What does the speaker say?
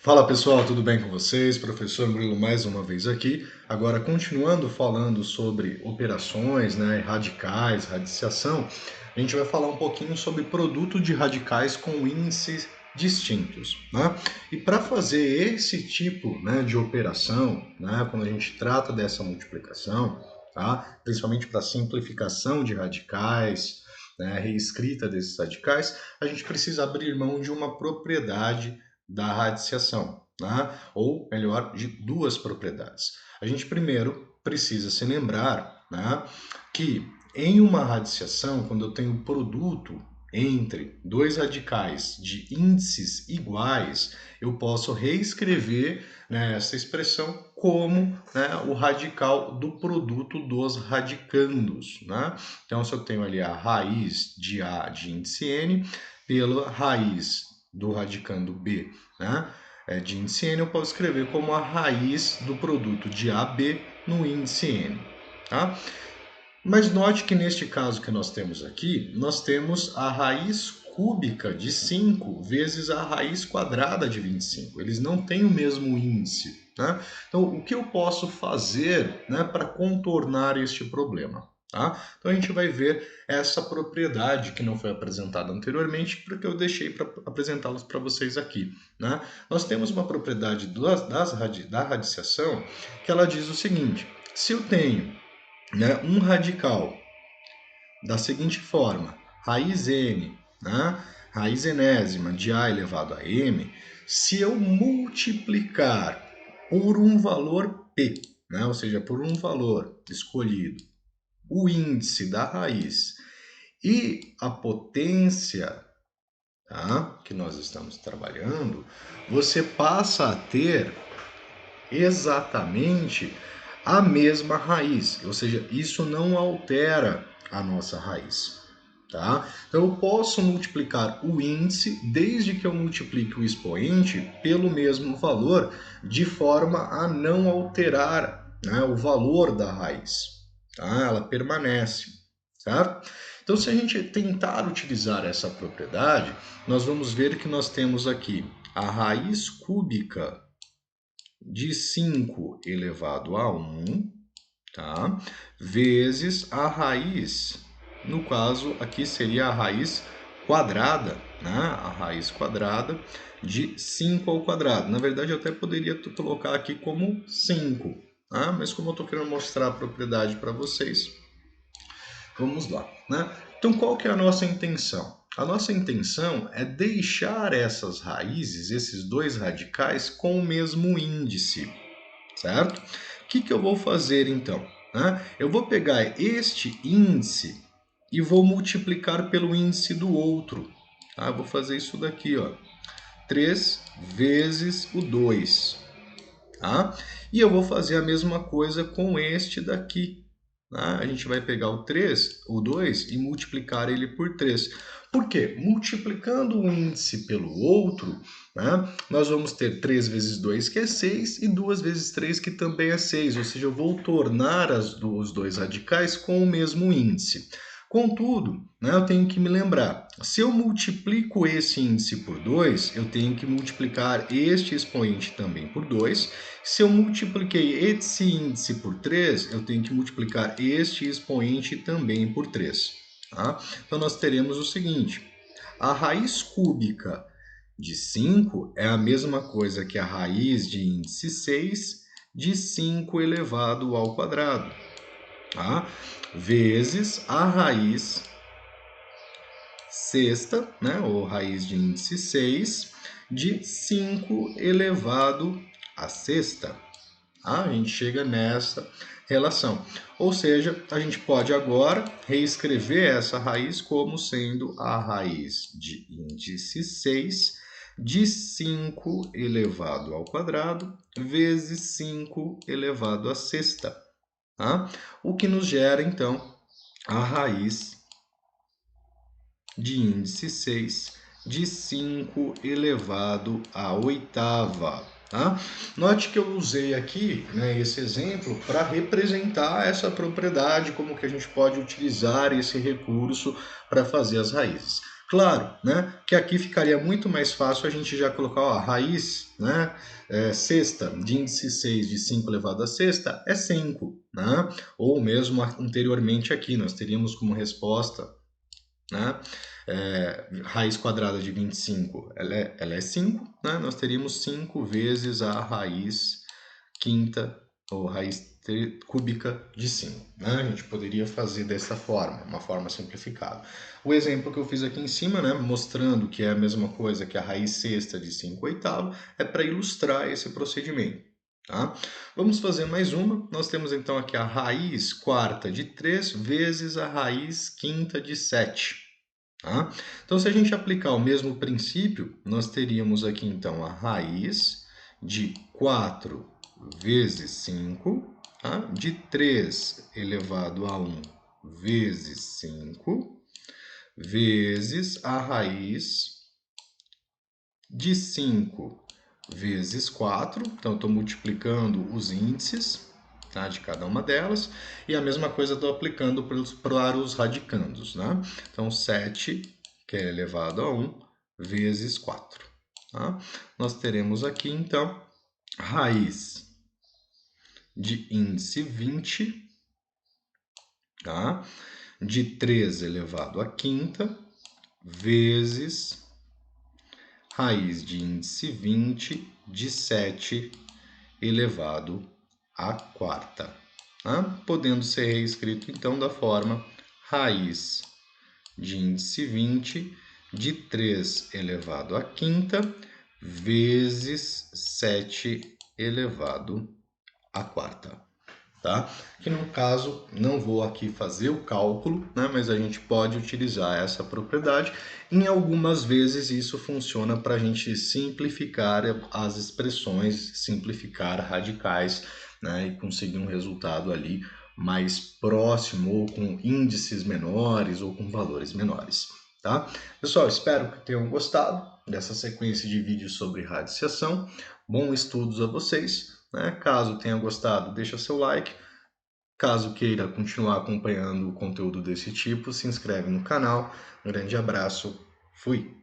Fala pessoal, tudo bem com vocês? Professor Murilo mais uma vez aqui. Agora, continuando falando sobre operações, radicais, radiciação, a gente vai falar um pouquinho sobre produto de radicais com índices distintos. Né? E para fazer esse tipo de operação, quando a gente trata dessa multiplicação, tá? Principalmente para simplificação de radicais, reescrita desses radicais, a gente precisa abrir mão de uma propriedade da radiciação, ou melhor, de duas propriedades. A gente primeiro precisa se lembrar que em uma radiciação, quando eu tenho produto entre dois radicais de índices iguais, eu posso reescrever essa expressão como o radical do produto dos radicandos. Então, se eu tenho ali a raiz de A de índice n pela raiz do radicando B de índice n, eu posso escrever como a raiz do produto de AB no índice n. Tá? Mas note que neste caso que nós temos aqui, nós temos a raiz cúbica de 5 vezes a raiz quadrada de 25. Eles não têm o mesmo índice. Então, o que eu posso fazer para contornar este problema? Então, a gente vai ver essa propriedade que não foi apresentada anteriormente, porque eu deixei para apresentá-las para vocês aqui. Nós temos uma propriedade da radiciação que ela diz o seguinte: se eu tenho um radical da seguinte forma, raiz n, raiz enésima de a elevado a m, se eu multiplicar por um valor p, ou seja, por um valor escolhido, o índice da raiz e a potência que nós estamos trabalhando, você passa a ter exatamente a mesma raiz, ou seja, isso não altera a nossa raiz. Então eu posso multiplicar o índice desde que eu multiplique o expoente pelo mesmo valor, de forma a não alterar o valor da raiz. Ela permanece, certo? Então, se a gente tentar utilizar essa propriedade, nós vamos ver que nós temos aqui a raiz cúbica de 5 elevado a 1, vezes a raiz, no caso aqui seria a raiz quadrada, a raiz quadrada de 5 ao quadrado. Na verdade, eu até poderia colocar aqui como 5, mas como eu estou querendo mostrar a propriedade para vocês, vamos lá. Então, qual que é a nossa intenção? A nossa intenção é deixar essas raízes, esses dois radicais, com o mesmo índice, certo? O que eu vou fazer então? Eu vou pegar este índice e vou multiplicar pelo índice do outro. Vou fazer isso daqui, 3 vezes o 2. E eu vou fazer a mesma coisa com este daqui. A gente vai pegar o 3, o 2, e multiplicar ele por 3. Por quê? Multiplicando um índice pelo outro, nós vamos ter 3 vezes 2, que é 6, e 2 vezes 3, que também é 6. Ou seja, eu vou tornar os dois radicais com o mesmo índice. Contudo, eu tenho que me lembrar, se eu multiplico esse índice por 2, eu tenho que multiplicar este expoente também por 2. Se eu multipliquei esse índice por 3, eu tenho que multiplicar este expoente também por 3. Então, nós teremos o seguinte: a raiz cúbica de 5 é a mesma coisa que a raiz de índice 6 de 5 elevado ao quadrado, vezes a raiz sexta, ou raiz de índice 6, de 5 elevado à sexta. A gente chega nessa relação. Ou seja, a gente pode agora reescrever essa raiz como sendo a raiz de índice 6 de 5 elevado ao quadrado vezes 5 elevado à sexta. O que nos gera, então, a raiz de índice 6 de 5 elevado à oitava. Note que eu usei aqui esse exemplo para representar essa propriedade, como que a gente pode utilizar esse recurso para fazer as raízes. Claro, né, que aqui ficaria muito mais fácil a gente já colocar, ó, a raiz, né, sexta de índice 6 de 5 elevado a sexta é 5, né? Ou mesmo anteriormente aqui, nós teríamos como resposta, né, raiz quadrada de 25, ela é 5, né? Nós teríamos 5 vezes a raiz quinta ou raiz cúbica de 5. Né? A gente poderia fazer dessa forma, uma forma simplificada. O exemplo que eu fiz aqui em cima, né, mostrando que é a mesma coisa que a raiz sexta de 5 oitavo, é para ilustrar esse procedimento. Tá? Vamos fazer mais uma. Nós temos então aqui a raiz quarta de 3 vezes a raiz quinta de 7. Tá? Então, se a gente aplicar o mesmo princípio, nós teríamos aqui então a raiz de 4 vezes 5, tá? De 3 elevado a 1 vezes 5, vezes a raiz de 5 vezes 4. Então, estou multiplicando os índices, tá, de cada uma delas, e a mesma coisa estou aplicando para os radicandos. Né? Então, 7, que é elevado a 1, vezes 4. Tá? Nós teremos aqui, então, raiz de índice 20, tá? De 3 elevado à quinta, vezes raiz de índice 20 de 7 elevado à quarta. Tá? Podendo ser reescrito, então, da forma raiz de índice 20 de 3 elevado à quinta, vezes 7 elevado à quarta. Tá? Que no caso, não vou aqui fazer o cálculo, né, mas a gente pode utilizar essa propriedade. Em algumas vezes isso funciona para a gente simplificar as expressões, simplificar radicais, né, e conseguir um resultado ali mais próximo, ou com índices menores, ou com valores menores. Tá? Pessoal, espero que tenham gostado dessa sequência de vídeos sobre radiciação. Bons estudos a vocês. Né? Caso tenha gostado, deixa seu like. Caso queira continuar acompanhando o conteúdo desse tipo, se inscreve no canal. Um grande abraço. Fui!